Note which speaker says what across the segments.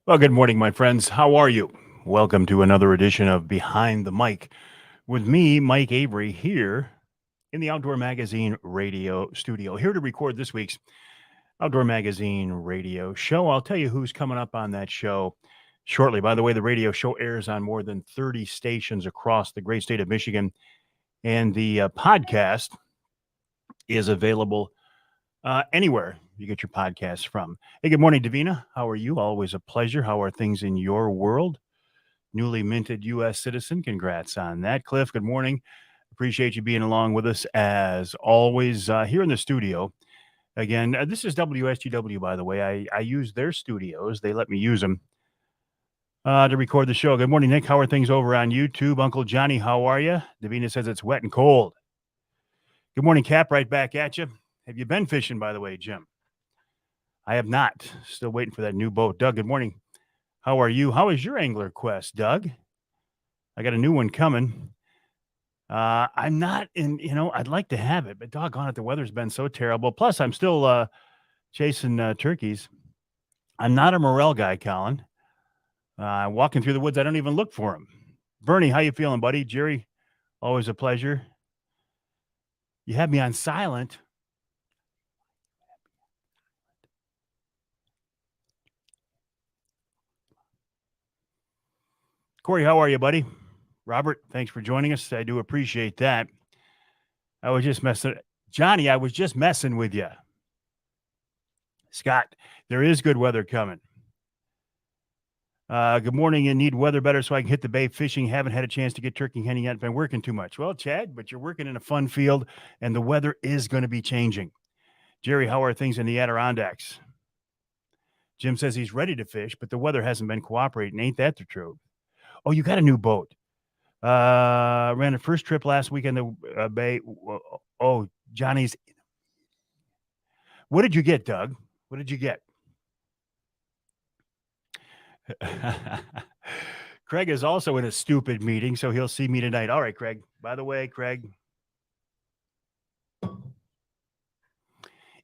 Speaker 1: Well, good morning, my friends. How are you? Welcome to another edition of Behind the Mic with me, Mike Avery, here in the Outdoor Magazine radio studio, here to record this week's Outdoor Magazine radio show. I'll tell you who's coming up on that show shortly. By the way, the radio show airs on more than 30 stations across the great state of Michigan, and the podcast is available anywhere you get your podcasts from. Hey, good morning, Davina. How are you? Always a pleasure. How are things in your world? Newly minted U.S. citizen. Congrats on that. Cliff, good morning. Appreciate you being along with us as always here in the studio. Again, this is WSTW, by the way. I use their studios. They let me use them to record the show. Good morning, Nick. How are things over on YouTube? Uncle Johnny, how are you? Davina says it's wet and cold. Good morning, Cap. Right back at you. Have you been fishing, by the way, Jim? I have not. Still waiting for that new boat. Doug, good morning. How are you? How is your angler quest, Doug? I got a new one coming. I'm not in, I'd like to have it, but doggone it, the weather's been so terrible. Plus, I'm still chasing turkeys. I'm not a morel guy, Colin. Walking through the woods, I don't even look for them. Bernie, how you feeling, buddy? Jerry, always a pleasure. You had me on silent. Corey, how are you, buddy? Robert, thanks for joining us. I do appreciate that. I was just messing. Johnny, I was just messing with you. Scott, there is good weather coming. Good morning. You need weather better so I can hit the bay fishing. Haven't had a chance to get turkey hunting yet. Been working too much. Well, Chad, but you're working in a fun field, and the weather is going to be changing. Jerry, how are things in the Adirondacks? Jim says he's ready to fish, but the weather hasn't been cooperating. Ain't that the truth? Oh, you got a new boat. Ran a first trip last week in the bay. Oh, Johnny's. What did you get, Doug? What did you get? Craig is also in a stupid meeting, so he'll see me tonight. All right, Craig. By the way, Craig.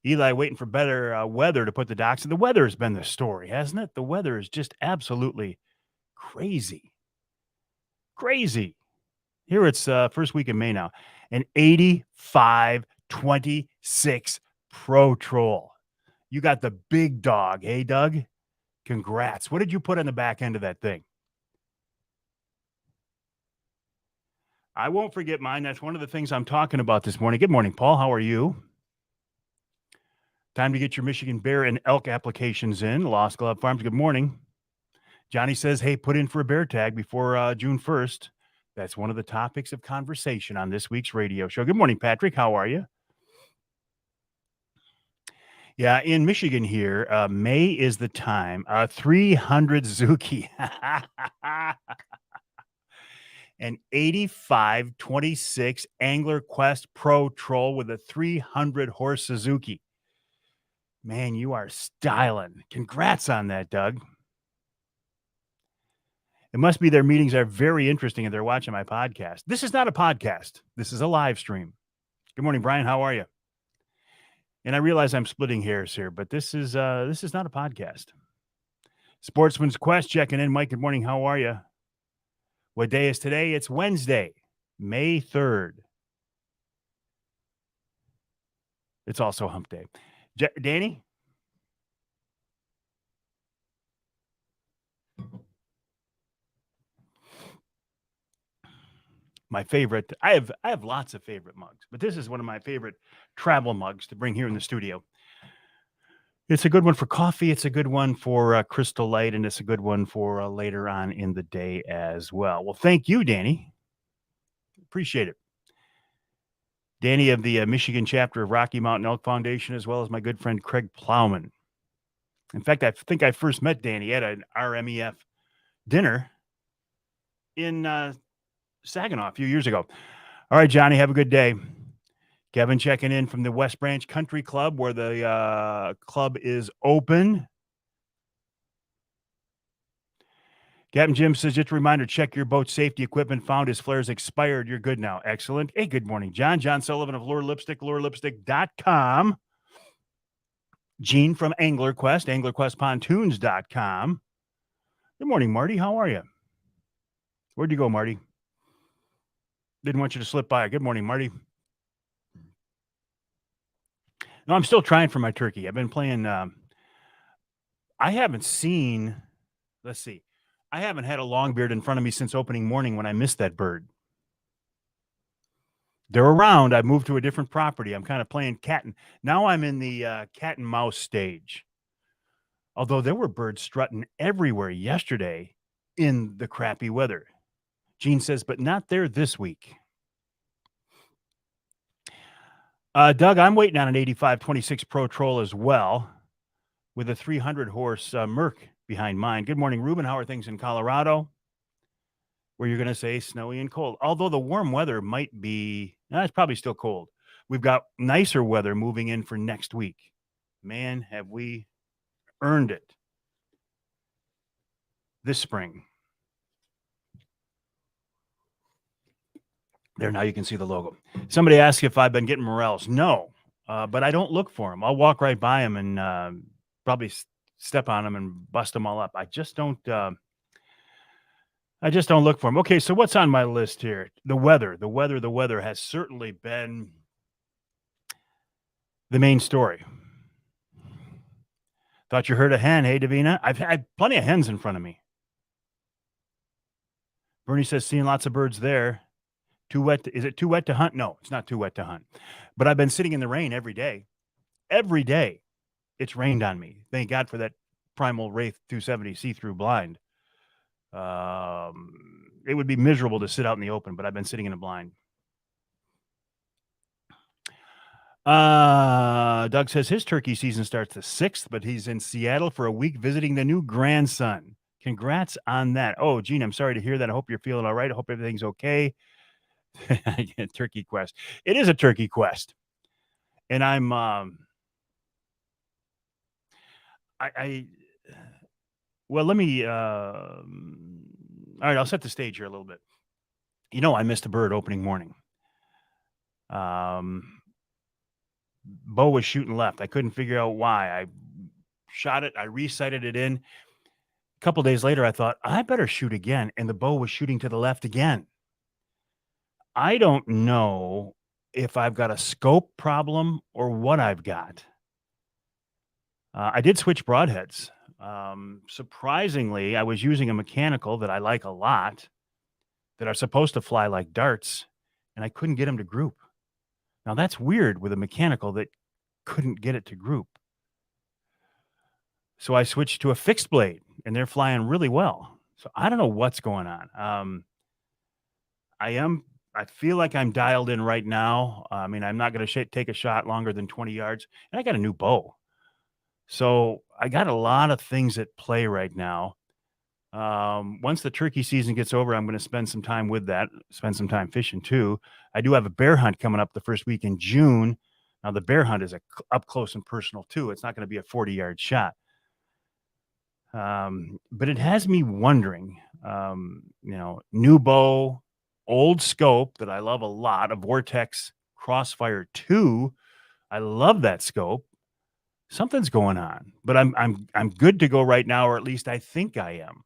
Speaker 1: Eli waiting for better weather to put the docks in. The weather has been the story, hasn't it? The weather is just absolutely crazy. Crazy. Here it's first week in May now. An 85-26 Pro Troll. You got the big dog, hey, Doug? Congrats. What did you put on the back end of that thing? I won't forget mine. That's one of the things I'm talking about this morning. Good morning, Paul. How are you? Time to get your Michigan bear and elk applications in. Lost Glove Farms, good morning. Johnny says, hey, put in for a bear tag before June 1st. That's one of the topics of conversation on this week's radio show. Good morning, Patrick. How are you? Yeah, in Michigan here, May is the time. 300 Zuki. An 85-26 Angler Quest Pro Troll with a 300 horse Suzuki. Man, you are styling. Congrats on that, Doug. It must be their meetings are very interesting and they're watching my podcast. This is not a podcast. This is a live stream. Good morning, Brian. How are you? And I realize I'm splitting hairs here, but this is not a podcast. Sportsman's Quest checking in. Mike, good morning. How are you? What day is today? It's Wednesday, May 3rd. It's also hump day. Danny? My favorite. I have lots of favorite mugs, but this is one of my favorite travel mugs to bring here in the studio. It's a good one for coffee. It's a good one for Crystal Light, and it's a good one for later on in the day as well. Well, thank you, Danny. Appreciate it. Danny of the Michigan chapter of Rocky Mountain Elk Foundation, as well as my good friend Craig Plowman. In fact, I think I first met Danny at an RMEF dinner in Saginaw a few years ago. All right, Johnny, have a good day. Kevin checking in from the West Branch Country Club, where the club is open. Captain Jim says, just a reminder, check your boat safety equipment. Found his flares expired. You're good now. Excellent. Hey, good morning, John. John Sullivan of Lure Lipstick, lurelipstick.com. Gene from AnglerQuest, anglerquestpontoons.com. Good morning, Marty. How are you? Where'd you go, Marty? Didn't want you to slip by. Good morning, Marty. No, I'm still trying for my turkey. I've been playing. I haven't seen. Let's see. I haven't had a longbeard in front of me since opening morning when I missed that bird. They're around. I moved to a different property. I'm kind of playing cat and now I'm in the cat and mouse stage. Although there were birds strutting everywhere yesterday in the crappy weather. Gene says, but not there this week. Doug, I'm waiting on an 8526 Pro Troll as well with a 300 horse Merc behind mine. Good morning, Ruben. How are things in Colorado? Where you're going to say snowy and cold. Although the warm weather might be, it's probably still cold. We've got nicer weather moving in for next week. Man, have we earned it this spring. There, now you can see the logo. Somebody asked if I've been getting morels. No, but I don't look for them. I'll walk right by them and probably step on them and bust them all up. I just don't look for them. Okay, so what's on my list here? The weather has certainly been the main story. Thought you heard a hen. Hey, Davina. I've had plenty of hens in front of me. Bernie says, seeing lots of birds there. Too wet. Is it too wet to hunt? No, it's not too wet to hunt. But I've been sitting in the rain every day. Every day it's rained on me. Thank God for that Primal Wraith 270 see-through blind. It would be miserable to sit out in the open, but I've been sitting in a blind. Doug says his turkey season starts the 6th, but he's in Seattle for a week visiting the new grandson. Congrats on that. Oh, Gene, I'm sorry to hear that. I hope you're feeling all right. I hope everything's okay. Turkey quest. It is a turkey quest. And I'm well, let me all right, I'll set the stage here a little bit. You know, I missed a bird opening morning. Bow was shooting left. I couldn't figure out why. I shot it, I resighted it in. A couple days later, I thought, I better shoot again. And the bow was shooting to the left again. I don't know if I've got a scope problem or what I've got. I did switch broadheads. Surprisingly, I was using a mechanical that I like a lot that are supposed to fly like darts, and I couldn't get them to group. Now, that's weird with a mechanical that couldn't get it to group. So I switched to a fixed blade, and they're flying really well. So I don't know what's going on. I feel like I'm dialed in right now. I mean, I'm not going to take a shot longer than 20 yards, and I got a new bow. So I got a lot of things at play right now. Once the turkey season gets over, I'm going to spend some time with that, spend some time fishing too. I do have a bear hunt coming up the first week in June. Now the bear hunt is up close and personal too. It's not going to be a 40-yard shot. But it has me wondering, new bow, old scope that I love a lot, a Vortex Crossfire 2. I love that scope. Something's going on, but I'm good to go right now, or at least I think I am.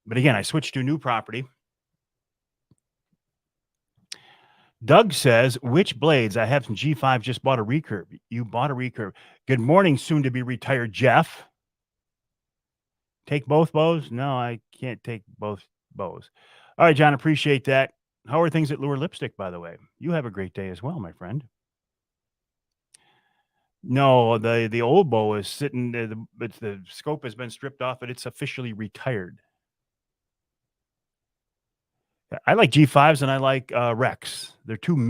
Speaker 1: But again, I switched to a new property. Doug says, which blades? I have some G5, just bought a recurve. You bought a recurve. Good morning, soon to be retired Jeff. Take both bows? No, I can't take both bows. All right, John, appreciate that. How are things at Lure Lipstick, by the way? You have a great day as well, my friend. No, the old bow is sitting there, the scope has been stripped off, but it's officially retired. I like G5s and I like Rex. They're two great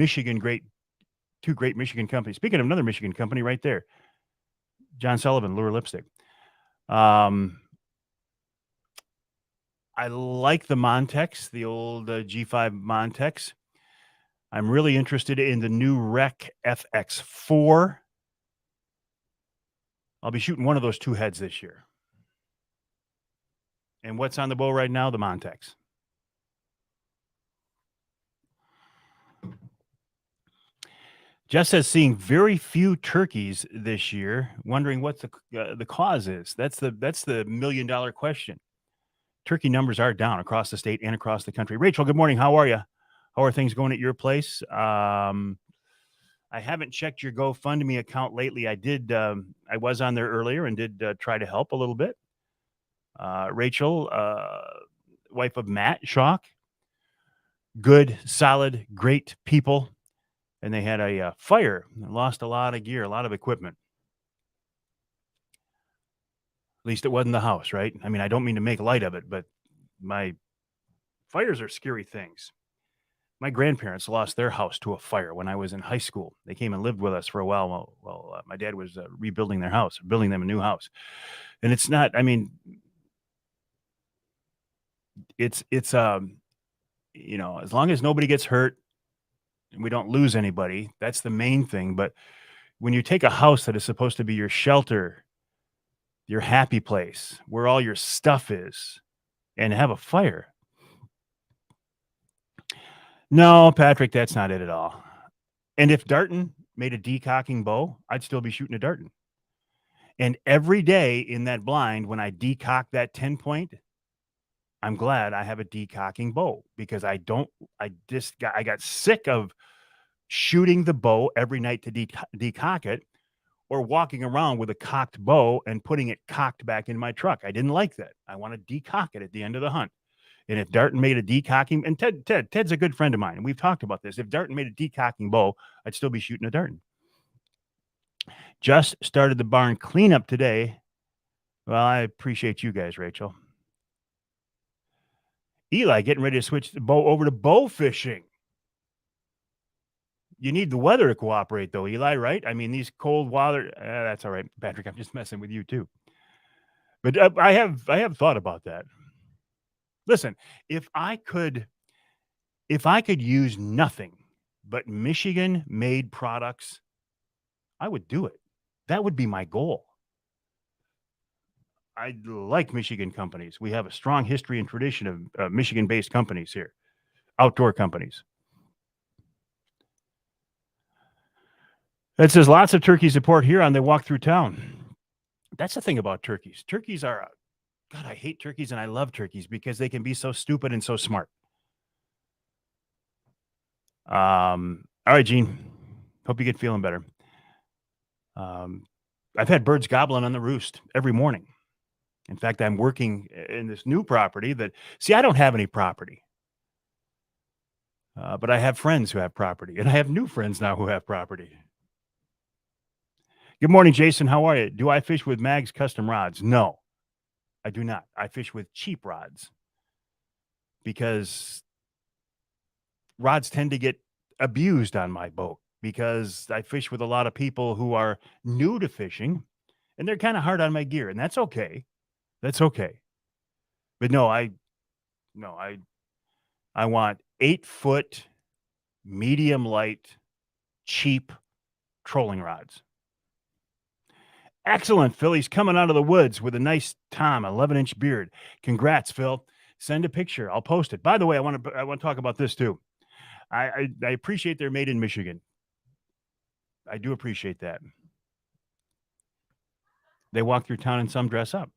Speaker 1: Michigan companies. Speaking of another Michigan company right there, John Sullivan, Lure Lipstick. I like the Montex, the old G5 Montex. I'm really interested in the new Rec FX4. I'll be shooting one of those two heads this year. And what's on the bow right now? The Montex. Jess says seeing very few turkeys this year, wondering what the cause is. That's the $1 million question. Turkey numbers are down across the state and across the country. Rachel, good morning. How are you? How are things going at your place? I haven't checked your GoFundMe account lately. I did. I was on there earlier and did try to help a little bit. Rachel, wife of Matt Schock, good, solid, great people, and they had a fire. Lost a lot of gear, a lot of equipment. At least it wasn't the house, right? I mean, I don't mean to make light of it, but my fires are scary things. My grandparents lost their house to a fire when I was in high school. They came and lived with us for a while my dad was rebuilding their house, building them a new house. And it's not, I mean, it's as long as nobody gets hurt and we don't lose anybody, that's the main thing. But when you take a house that is supposed to be your shelter, your happy place, where all your stuff is, and have a fire. No, Patrick, that's not it at all. And if Darton made a decocking bow, I'd still be shooting a Darton. And every day in that blind, when I decock that 10 point, I'm glad I have a decocking bow because I got sick of shooting the bow every night to decock it or walking around with a cocked bow and putting it cocked back in my truck. I didn't like that. I want to decock it at the end of the hunt. And if Darton made a decocking, and Ted's a good friend of mine, and we've talked about this. If Darton made a decocking bow, I'd still be shooting a Darton. Just started the barn cleanup today. Well, I appreciate you guys, Rachel. Eli getting ready to switch the bow over to bow fishing. You need the weather to cooperate, though, Eli, right? I mean, these cold weather. That's all right, Patrick. I'm just messing with you too. But I have thought about that. Listen, if I could use nothing but Michigan-made products, I would do it. That would be my goal. I like Michigan companies. We have a strong history and tradition of Michigan-based companies here, outdoor companies. It says lots of turkey support here on They Walk Through Town. That's the thing about turkeys. Turkeys are, God, I hate turkeys and I love turkeys because they can be so stupid and so smart. All right, Gene. Hope you get feeling better. I've had birds gobbling on the roost every morning. In fact, I'm working in this new property I don't have any property. But I have friends who have property, and I have new friends now who have property. Good morning, Jason. How are you? Do I fish with Mag's custom rods? No, I do not. I fish with cheap rods because rods tend to get abused on my boat because I fish with a lot of people who are new to fishing, and they're kind of hard on my gear, and that's okay. That's okay. But no, I want 8-foot, medium light, cheap trolling rods. Excellent. Philly's coming out of the woods with a nice Tom, 11-inch beard. Congrats, Phil. Send a picture. I'll post it. By the way, I want to talk about this too. I appreciate they're made in Michigan. I do appreciate that. They walk through town and some dress up.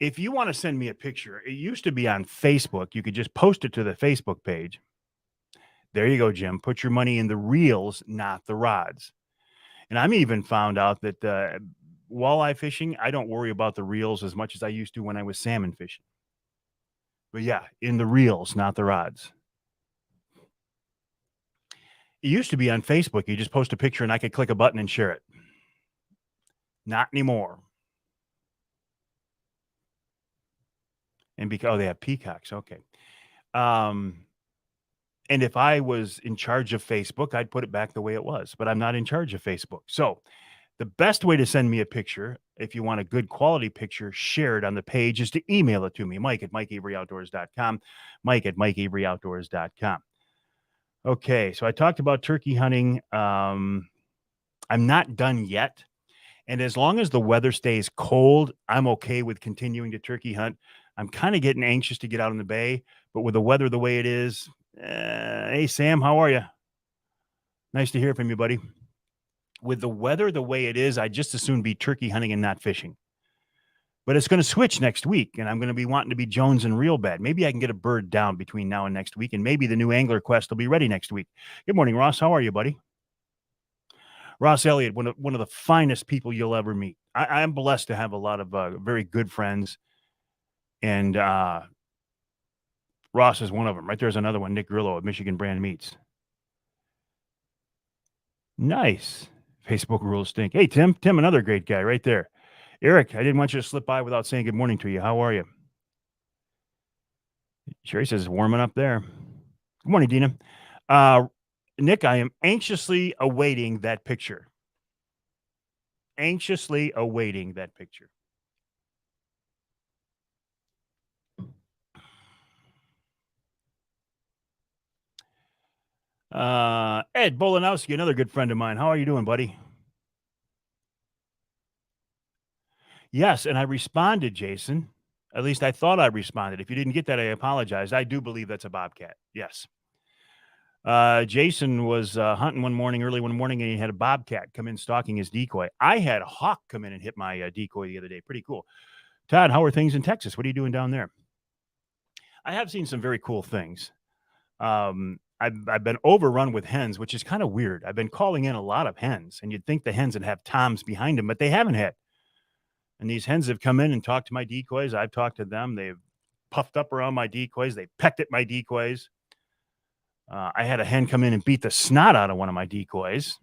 Speaker 1: If you want to send me a picture, it used to be on Facebook. You could just post it to the Facebook page. There you go, Jim. Put your money in the reels, not the rods. And I'm even found out that walleye fishing, I don't worry about the reels as much as I used to when I was salmon fishing. But yeah, in the reels, not the rods. It used to be on Facebook. You just post a picture and I could click a button and share it. Not anymore. And because they have peacocks. Okay. And if I was in charge of Facebook, I'd put it back the way it was, but I'm not in charge of Facebook. So the best way to send me a picture, if you want a good quality picture shared on the page, is to email it to me, Mike@MikeAveryOutdoors.com, Mike@MikeAveryOutdoors.com. Okay, so I talked about turkey hunting. I'm not done yet. And as long as the weather stays cold, I'm okay with continuing to turkey hunt. I'm kind of getting anxious to get out in the bay, but with the weather the way it is, hey, Sam, how are you? Nice to hear from you, buddy. With the weather the way it is, I'd just as soon be turkey hunting and not fishing. But it's going to switch next week, and I'm going to be wanting to be Jones and real bad. Maybe I can get a bird down between now and next week, and maybe the new Angler Quest will be ready next week. Good morning, Ross. How are you, buddy? Ross Elliott, one of the finest people you'll ever meet. I'm blessed to have a lot of very good friends, and Ross is one of them. Right there's another one, Nick Grillo at Michigan Brand Meats. Nice. Facebook rules stink. Hey, Tim, another great guy right there. Eric, I didn't want you to slip by without saying good morning to you. How are you? Sherry says it's warming up there. Good morning, Dina. Nick, I am anxiously awaiting that picture. Anxiously awaiting that picture. Ed Bolanowski, another good friend of mine. How are you doing, buddy? Yes, and I responded, Jason. At least I thought I responded. If you didn't get that, I apologize. I do believe that's a bobcat. Yes. Jason was hunting early one morning, and he had a bobcat come in stalking his decoy. I had a hawk come in and hit my decoy the other day. Pretty cool. Todd, how are things in Texas? What are you doing down there? I have seen some very cool things. I've been overrun with hens, which is kind of weird. I've been calling in a lot of hens, and you'd think the hens would have toms behind them, but they haven't had. And these hens have come in and talked to my decoys. I've talked to them. They've puffed up around my decoys. They pecked at my decoys. I had a hen come in and beat the snot out of one of my decoys.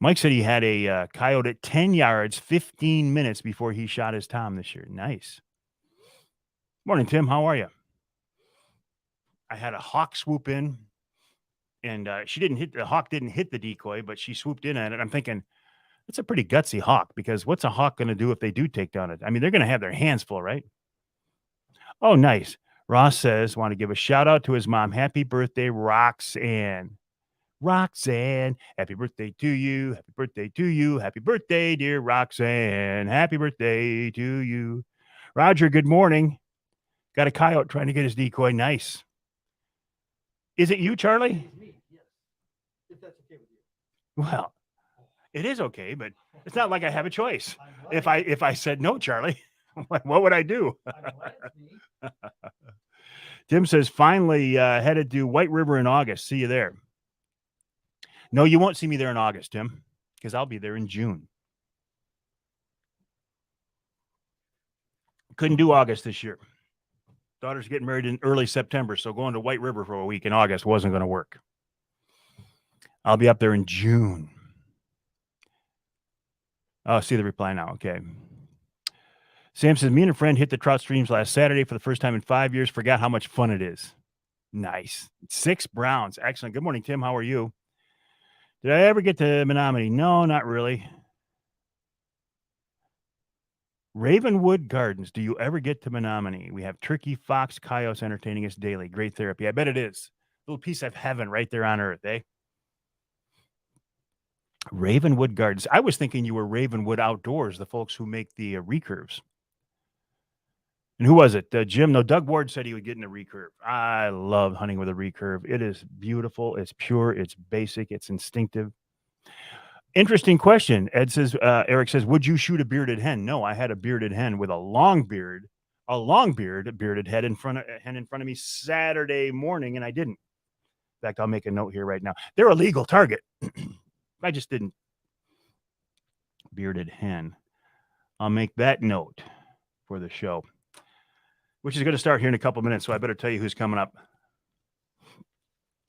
Speaker 1: Mike said he had a coyote at 10 yards, 15 minutes before he shot his tom this year. Nice. Morning, Tim. How are you? I had a hawk swoop in, and the hawk didn't hit the decoy, but she swooped in at it. I'm thinking, it's a pretty gutsy hawk, because what's a hawk going to do if they do take down it? I mean, they're going to have their hands full, right? Oh, nice. Ross says, want to give a shout out to his mom. Happy birthday, Roxanne. Roxanne, happy birthday to you. Happy birthday to you. Happy birthday, dear Roxanne. Happy birthday to you. Roger, good morning. Got a coyote trying to get his decoy. Nice. Is it you, Charlie?
Speaker 2: It is me, yes. If that's okay with you.
Speaker 1: Well, it is okay, but it's not like I have a choice. If I said no, Charlie, what would I do?
Speaker 2: I'm glad it's me.
Speaker 1: Tim says, finally headed to White River in August. See you there. No, you won't see me there in August, Tim, because I'll be there in June. Couldn't do August this year. Daughter's getting married in early September, so going to White River for a week in August wasn't going to work. I'll be up there in June. Oh, see the reply now. Okay. Sam says, me and a friend hit the trout streams last Saturday for the first time in 5 years. Forgot how much fun it is. Nice. 6 browns. Excellent. Good morning, Tim. How are you? Did I ever get to Menominee? No, not really. Ravenwood Gardens. Do you ever get to Menominee? We have turkey, fox, coyotes entertaining us daily. Great therapy. I bet it is. A little piece of heaven right there on earth, eh? Ravenwood Gardens. I was thinking you were Ravenwood Outdoors, the folks who make the recurves. And who was it? Jim? No, Doug Ward said he would get in a recurve. I love hunting with a recurve. It is beautiful. It's pure. It's basic. It's instinctive. Interesting question. Eric says, would you shoot a bearded hen? No, I had a bearded hen with a long bearded head in front of me Saturday morning, and I didn't. In fact, I'll make a note here right now. They're a legal target. I just didn't. Bearded hen. I'll make that note for the show, which is going to start here in a couple minutes, so I better tell you who's coming up.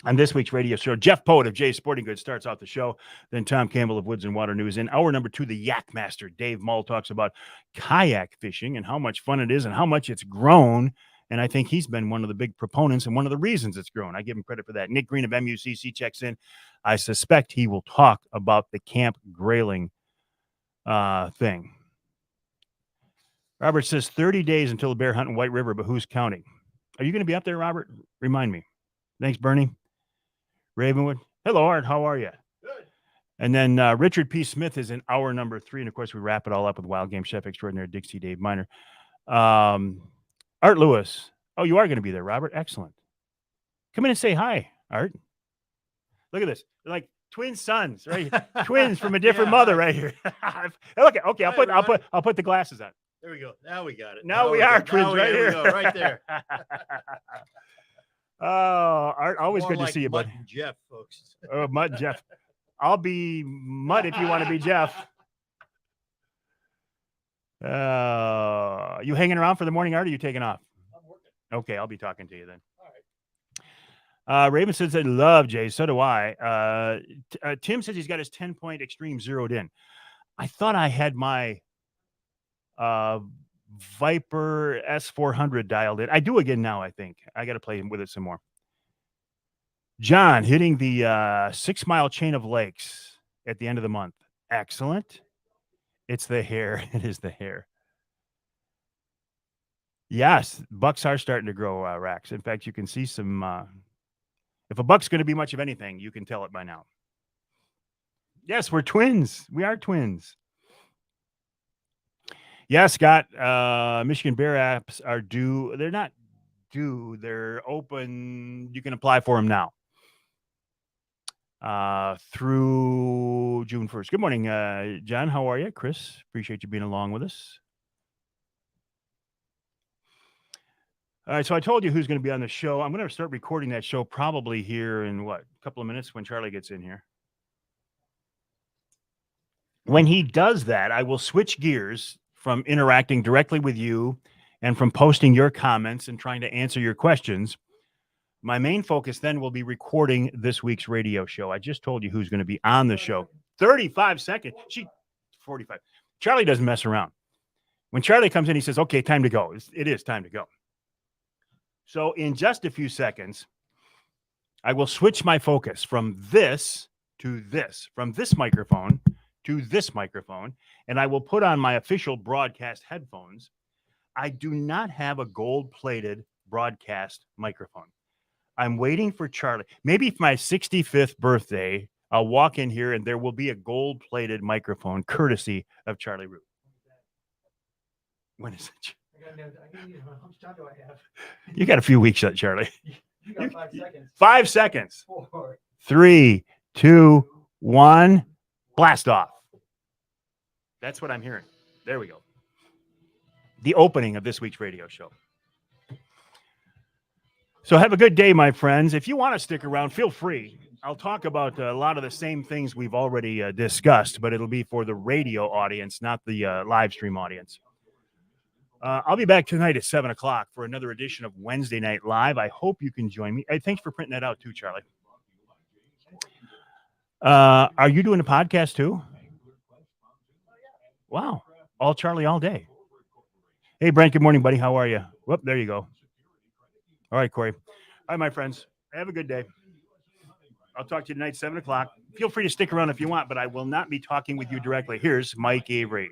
Speaker 1: On this week's radio show, Jeff Poet of Jay's Sporting Goods starts off the show. Then Tom Campbell of Woods and Water News. In hour number 2, the Yak Master, Dave Mull, talks about kayak fishing and how much fun it is and how much it's grown. And I think he's been one of the big proponents and one of the reasons it's grown. I give him credit for that. Nick Green of MUCC checks in. I suspect he will talk about the Camp Grayling thing. Robert says 30 days until the bear hunt in White River, but who's counting? Are you going to be up there, Robert? Remind me. Thanks, Bernie. Ravenwood. Hello, Art. How are you?
Speaker 2: Good.
Speaker 1: And then Richard P. Smith is in hour number 3. And, of course, we wrap it all up with Wild Game Chef Extraordinaire Dixie Dave Miner. Art Lewis. Oh, you are going to be there, Robert. Excellent. Come in and say hi, Art. Look at this. They're like twin sons, right? Twins from a different mother, right here. Okay, I'll put the glasses on.
Speaker 3: There we go. Now we got it.
Speaker 1: Now we are twins, right
Speaker 3: Here
Speaker 1: here.
Speaker 3: we go, right there.
Speaker 1: Oh, Art, always
Speaker 3: More
Speaker 1: good to
Speaker 3: like
Speaker 1: see you,
Speaker 3: Mutt
Speaker 1: buddy.
Speaker 3: and Jeff, folks.
Speaker 1: Oh, Mutt and Jeff. I'll be Mutt if you want to be Jeff. You hanging around for the morning, Art, or are you taking off?
Speaker 2: I'm working.
Speaker 1: Okay, I'll be talking to you then.
Speaker 2: All right.
Speaker 1: Raven says, I love Jay. So do I. Tim says he's got his 10-point extreme zeroed in. I thought I had my Viper S400 dialed in. I do again now, I think. I got to play with it some more. John hitting the 6 mile chain of lakes at the end of the month. Excellent. It's the hair. It is the hair. Yes, bucks are starting to grow, Rax. In fact, you can see some... if a buck's going to be much of anything, you can tell it by now. Yes, we're twins. We are twins. Yeah, Scott, Michigan Bear apps are due. They're not due. They're open. You can apply for them now through June 1st. Good morning, John. How are you? Chris, appreciate you being along with us. All right, so I told you who's going to be on the show. I'm going to start recording that show probably here in, a couple of minutes when Charlie gets in here. When he does that, I will switch gears from interacting directly with you and from posting your comments and trying to answer your questions. My main focus then will be recording this week's radio show. I just told you who's going to be on the show. 35 seconds. 45. Charlie doesn't mess around. When Charlie comes in, he says, okay, time to go. It is time to go. So in just a few seconds, I will switch my focus from this to this, from this microphone to this microphone, and I will put on my official broadcast headphones. I do not have a gold-plated broadcast microphone. I'm waiting for Charlie. Maybe for my 65th birthday, I'll walk in here and there will be a gold-plated microphone courtesy of Charlie Root. When is it?
Speaker 2: How much time do I have?
Speaker 1: You got a few weeks yet, Charlie.
Speaker 2: You got 5 seconds.
Speaker 1: 5 seconds.
Speaker 2: 4,
Speaker 1: 3, 2, 1. Blast off. That's what I'm hearing. There we go. The opening of this week's radio show. So have a good day, my friends. If you want to stick around, feel free. I'll talk about a lot of the same things we've already discussed, but it'll be for the radio audience, not the live stream audience. I'll be back tonight at 7 o'clock for another edition of Wednesday Night Live. I hope you can join me. Hey, thanks for printing that out too, Charlie. Are you doing a podcast too? Wow. All Charlie all day. Hey, Brent, good morning, buddy. How are you? Whoop, there you go. All right, Corey. All right, my friends. Have a good day. I'll talk to you tonight, 7 o'clock. Feel free to stick around if you want, but I will not be talking with you directly. Here's Mike Avery.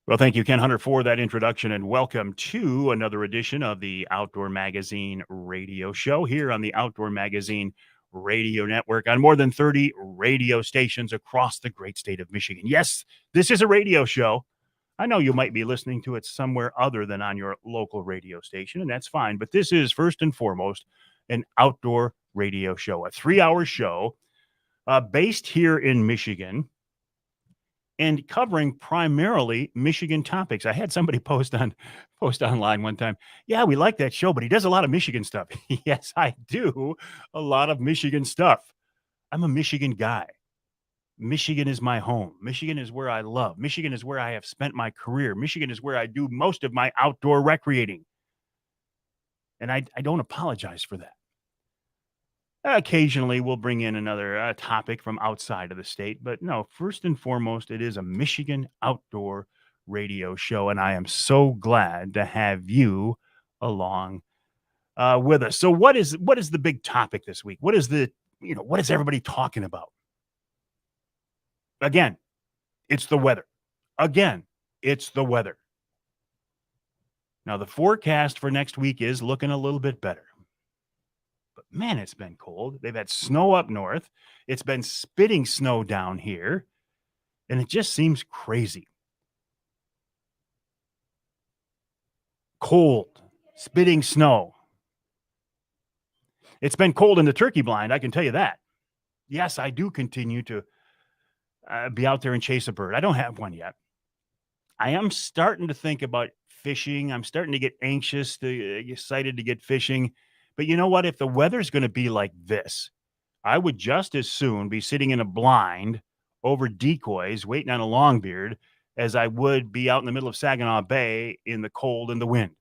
Speaker 1: Well, thank you, Ken Hunter, for that introduction, and welcome to another edition of the Outdoor Magazine radio show here on the Outdoor Magazine radio network on more than 30 radio stations across the great state of Michigan. Yes, this is a radio show. I know you might be listening to it somewhere other than on your local radio station, and that's fine, but this is first and foremost an outdoor radio show, a 3-hour show based here in Michigan, and covering primarily Michigan topics. I had somebody post online one time. Yeah, we like that show, but he does a lot of Michigan stuff. Yes, I do a lot of Michigan stuff. I'm a Michigan guy. Michigan is my home. Michigan is where I love. Michigan is where I have spent my career. Michigan is where I do most of my outdoor recreating. And I don't apologize for that. Occasionally, we'll bring in another topic from outside of the state. But no, first and foremost, it is a Michigan outdoor radio show. And I am so glad to have you along with us. So what is the big topic this week? What is everybody talking about? Again, it's the weather. Again, it's the weather. Now, the forecast for next week is looking a little bit better. But man, it's been cold. They've had snow up north. It's been spitting snow down here. And it just seems crazy. Cold, spitting snow. It's been cold in the turkey blind, I can tell you that. Yes, I do continue to be out there and chase a bird. I don't have one yet. I am starting to think about fishing. I'm starting to get anxious, excited to get fishing. But you know what? If the weather's going to be like this, I would just as soon be sitting in a blind over decoys waiting on a longbeard as I would be out in the middle of Saginaw Bay in the cold and the wind.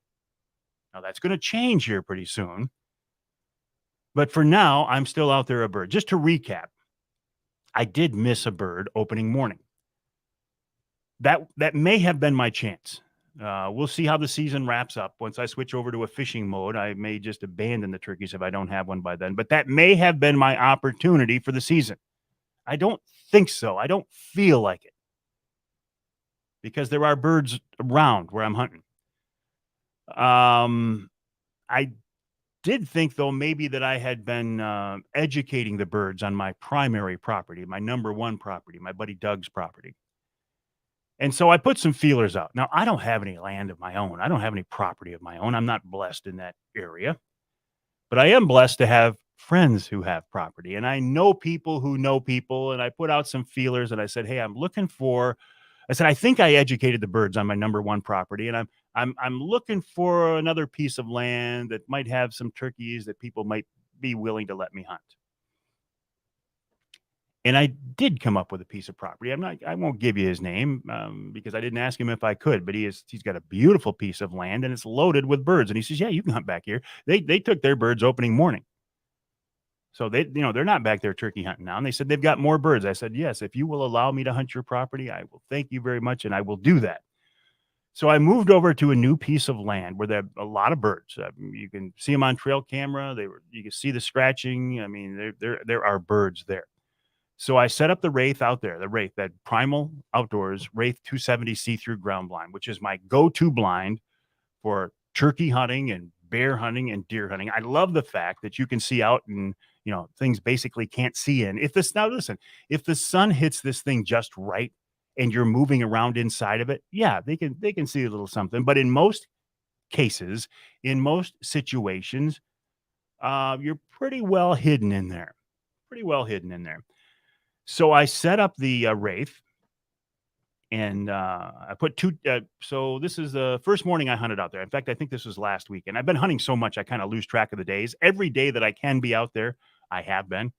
Speaker 1: Now, that's going to change here pretty soon. But for now, I'm still out there a bird. Just to recap, I did miss a bird opening morning. That may have been my chance. We'll see how the season wraps up. Once I switch over to a fishing mode, I may just abandon the turkeys if I don't have one by then. But that may have been my opportunity for the season. I don't think so. I don't feel like it because there are birds around where I'm hunting. I did think, though, maybe that I had been educating the birds on my primary property, my number one property, my buddy Doug's property. And so I put some feelers out. Now, I don't have any land of my own. I don't have any property of my own. I'm not blessed in that area. But I am blessed to have friends who have property. And I know people who know people. And I put out some feelers and I said, hey, I think I educated the birds on my number one property. And I'm looking for another piece of land that might have some turkeys that people might be willing to let me hunt. And I did come up with a piece of property. I won't give you his name because I didn't ask him if I could, but he's got a beautiful piece of land and it's loaded with birds. And he says, yeah, you can hunt back here. They took their birds opening morning. So they're not back there turkey hunting now. And they said they've got more birds. I said, yes, if you will allow me to hunt your property, I will thank you very much. And I will do that. So I moved over to a new piece of land where there are a lot of birds. You can see them on trail camera. You can see the scratching. I mean, there are birds there. So I set up the Wraith out there, that Primal Outdoors Wraith 270 see-through ground blind, which is my go-to blind for turkey hunting and bear hunting and deer hunting. I love the fact that you can see out and, things basically can't see in. If the sun hits this thing just right and you're moving around inside of it, yeah, they can see a little something. But in most cases, in most situations, you're pretty well hidden in there. So I set up the Wraith, and I put two. So this is the first morning I hunted out there. In fact, I think this was last week. And I've been hunting so much, I kind of lose track of the days. Every day that I can be out there, I have been.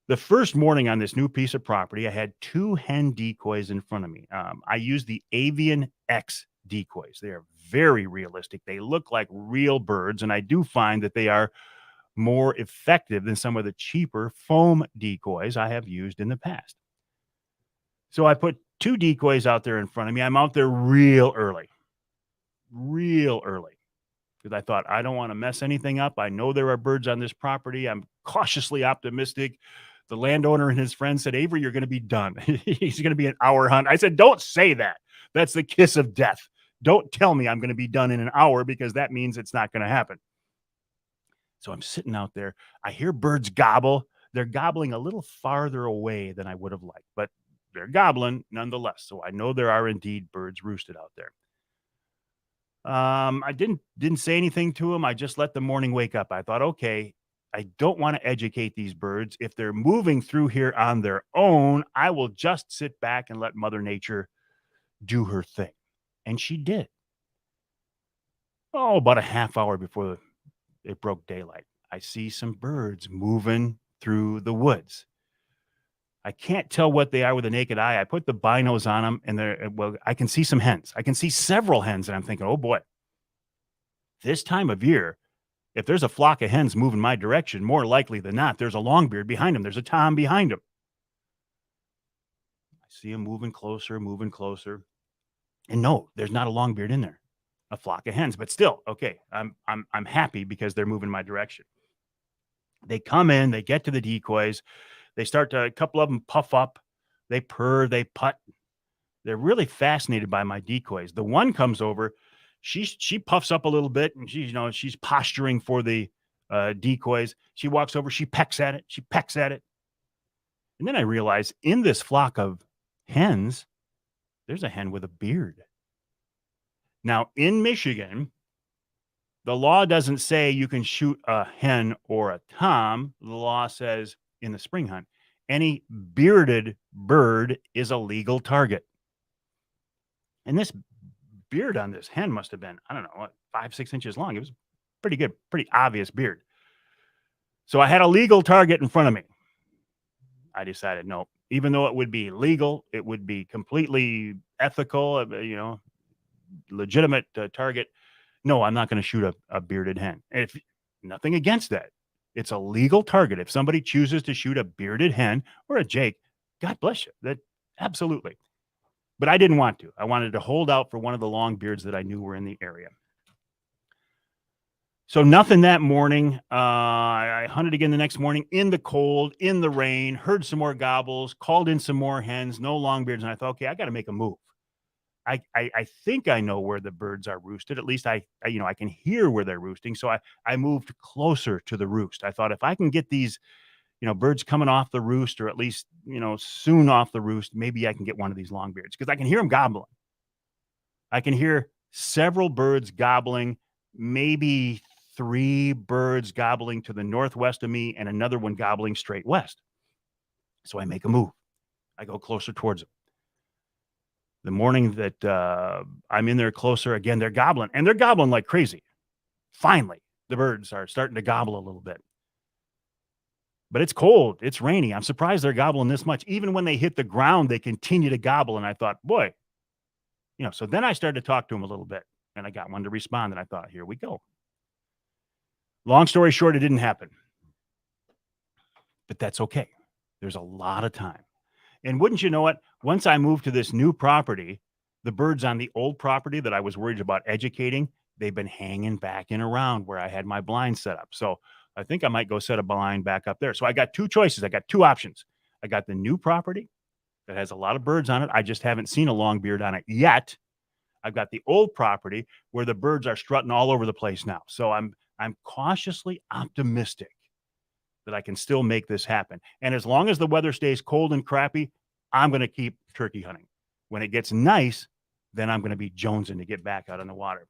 Speaker 1: The first morning on this new piece of property, I had 2 hen decoys in front of me. I used the Avian X decoys. They are very realistic. They look like real birds, and I do find that they are more effective than some of the cheaper foam decoys I have used in the past. So I put 2 decoys out there in front of me. I'm out there real early, because I thought I don't want to mess anything up. I know there are birds on this property. I'm cautiously optimistic. The landowner and his friend said, Avery, you're going to be done. He's going to be an hour hunt. I said, don't say that. That's the kiss of death. Don't tell me I'm going to be done in an hour, because that means it's not going to happen. So I'm sitting out there. I hear birds gobble. They're gobbling a little farther away than I would have liked, but they're gobbling nonetheless. So I know there are indeed birds roosted out there. I didn't say anything to them. I just let the morning wake up. I thought, okay, I don't want to educate these birds. If they're moving through here on their own, I will just sit back and let Mother Nature do her thing. And she did. Oh, about a half hour before it broke daylight, I see some birds moving through the woods. I can't tell what they are with the naked eye. I put the binos on them, and I can see some hens. I can see several hens, and I'm thinking, oh boy, this time of year, if there's a flock of hens moving my direction, more likely than not, there's a longbeard behind them. There's a tom behind them. I see them moving closer. And no, there's not a longbeard in there. A flock of hens, but still, okay, I'm happy because they're moving my direction. They come in, they get to the decoys, a couple of them puff up, they purr, they putt. They're really fascinated by my decoys. The one comes over, she puffs up a little bit, and she's posturing for the decoys. She walks over, she pecks at it, and then I realize in this flock of hens, there's a hen with a beard. Now, in Michigan, The law doesn't say you can shoot a hen or a tom. The law says in the spring hunt, any bearded bird is a legal target. And this beard on this hen must have been, I don't know, what, 5-6 inches long. It was pretty good, pretty obvious beard. So I had a legal target in front of me. I decided, no, even though it would be legal, it would be completely ethical, legitimate target. No, I'm not going to shoot a bearded hen. And if nothing against that, it's a legal target. If somebody chooses to shoot a bearded hen or a jake, God bless you. That absolutely. But I didn't want to. I wanted to hold out for one of the long beards that I knew were in the area. So nothing that morning. I hunted again the next morning in the cold, in the rain, heard some more gobbles, called in some more hens, no longbeards. And I thought, okay, I got to make a move. I think I know where the birds are roosted. At least I can hear where they're roosting. So I moved closer to the roost. I thought if I can get these, birds coming off the roost, or at least, soon off the roost, maybe I can get one of these longbeards, because I can hear them gobbling. I can hear several birds gobbling, maybe 3 birds gobbling to the northwest of me and another one gobbling straight west. So I make a move. I go closer towards them. The morning that I'm in there closer, again, they're gobbling, and they're gobbling like crazy. Finally, the birds are starting to gobble a little bit. But it's cold. It's rainy. I'm surprised they're gobbling this much. Even when they hit the ground, they continue to gobble. And I thought, boy, so then I started to talk to them a little bit, and I got one to respond. And I thought, here we go. Long story short, it didn't happen. But that's okay. There's a lot of time. And wouldn't you know it, once I moved to this new property, the birds on the old property that I was worried about educating, they've been hanging back in around where I had my blind set up. So I think I might go set a blind back up there. So I got 2 choices. I got 2 options. I got the new property that has a lot of birds on it. I just haven't seen a longbeard on it yet. I've got the old property where the birds are strutting all over the place now. So I'm cautiously optimistic that I can still make this happen. And as long as the weather stays cold and crappy, I'm going to keep turkey hunting. When it gets nice, then I'm going to be jonesing to get back out on the water.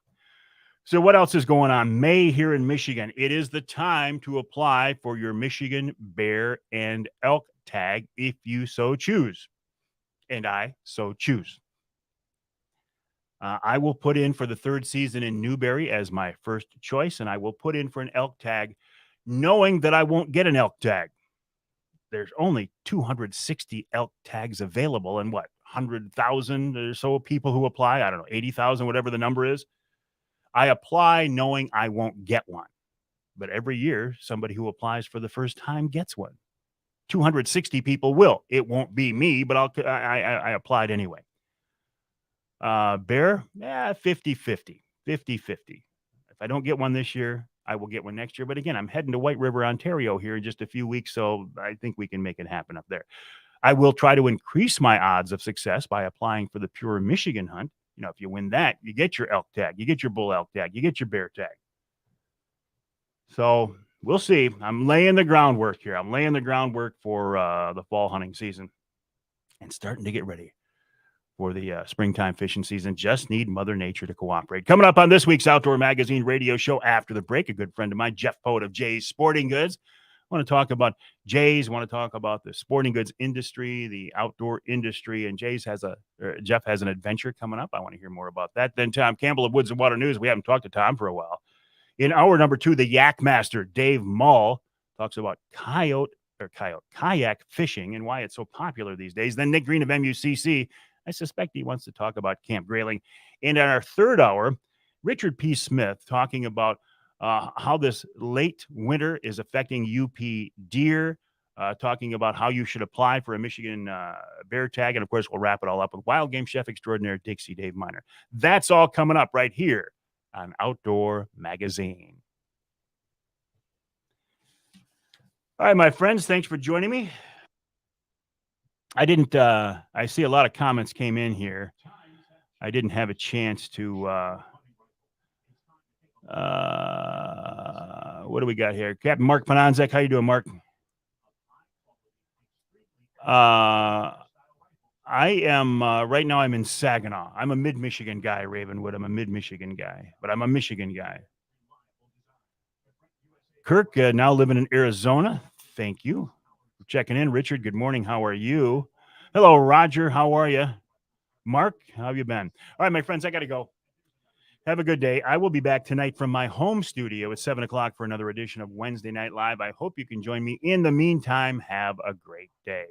Speaker 1: So what else is going on? May here in Michigan. It is the time to apply for your Michigan bear and elk tag if you so choose. And I so choose. I will put in for the 3rd season in Newberry as my first choice, and I will put in for an elk tag knowing that I won't get an elk tag. There's only 260 elk tags available, and 100,000 or so people who apply. I don't know, 80,000, whatever the number is. I apply knowing I won't get one. But every year, somebody who applies for the first time gets one. 260 people will. It won't be me, but I applied anyway. Bear, 50-50. 50-50. If I don't get one this year, I will get one next year. But again, I'm heading to White River, Ontario here in just a few weeks, so I think we can make it happen up there. I will try to increase my odds of success by applying for the Pure Michigan hunt. If you win that, you get your elk tag, you get your bull elk tag, you get your bear tag. So we'll see. I'm laying the groundwork here. I'm laying the groundwork for the fall hunting season and starting to get ready for the springtime fishing season. Just need Mother Nature to cooperate. Coming up on this week's Outdoor Magazine radio show after the break, a good friend of mine, Jeff Poet of Jay's Sporting Goods. I want to talk about Jay's, want to talk about the sporting goods industry, the outdoor industry, and Jeff has an adventure coming up. I want to hear more about that. Then Tom Campbell of Woods and Water News. We haven't talked to Tom for a while. In hour number 2, the Yak Master, Dave Mull, talks about kayak fishing and why it's so popular these days. Then Nick Green of MUCC, I suspect he wants to talk about Camp Grayling. And in our 3rd hour, Richard P. Smith talking about how this late winter is affecting UP deer, talking about how you should apply for a Michigan bear tag. And of course, we'll wrap it all up with wild game chef extraordinaire Dixie Dave Miner. That's all coming up right here on Outdoor Magazine. All right, my friends, thanks for joining me. I see a lot of comments came in here. I didn't have a chance to, what do we got here? Captain Mark Pananzek, how you doing, Mark? I am, right now I'm in Saginaw. I'm a mid-Michigan guy, Ravenwood. I'm a mid-Michigan guy, but I'm a Michigan guy. Kirk, now living in Arizona. Thank you for checking in. Richard, good morning. How are you? Hello, Roger. How are you? Mark, how have you been? All right, my friends, I got to go. Have a good day. I will be back tonight from my home studio at 7 o'clock for another edition of Wednesday Night Live. I hope you can join me. In the meantime, have a great day.